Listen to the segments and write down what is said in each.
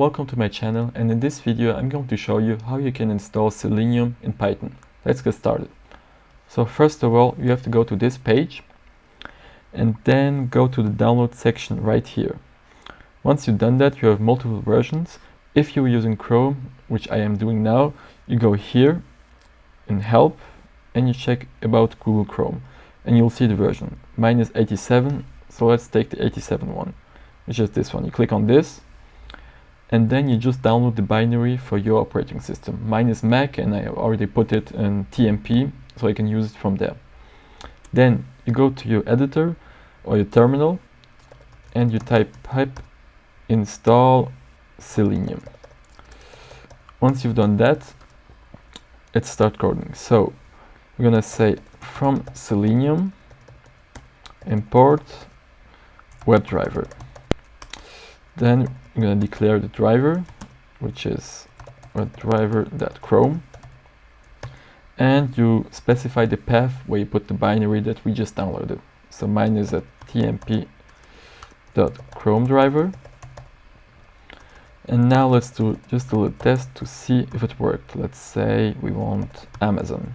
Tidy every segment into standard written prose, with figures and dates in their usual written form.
welcome to my channel, and in this video I'm going to show you how you can install Selenium in Python. Let's get started. So first of all, you have to go to this page and then go to the download section right here. Once you've done that, you have multiple versions. If you're using Chrome, which I am doing now, you go here in help and you check about Google Chrome and you'll see the version. Mine is 87, so let's take the 87 one, which is this one. You click on this and then you just download the binary for your operating system. Mine is Mac and I already put it in TMP, so I can use it from there. Then you go to your editor or your terminal and you type pipe install Selenium. Once you've done that, let's start coding. So we're gonna say from Selenium import WebDriver. Then I'm going to declare the driver, which is WebDriver.chrome, and you specify the path where you put the binary that we just downloaded. So mine is a tmp.chrome driver. And now let's do just a little test to see if it worked. Let's say we want Amazon.com.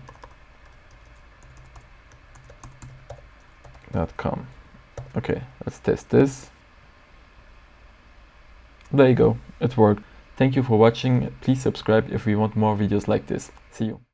Okay, let's test this. There you go, it worked. Thank you for watching. Please subscribe if you want more videos like this. See you.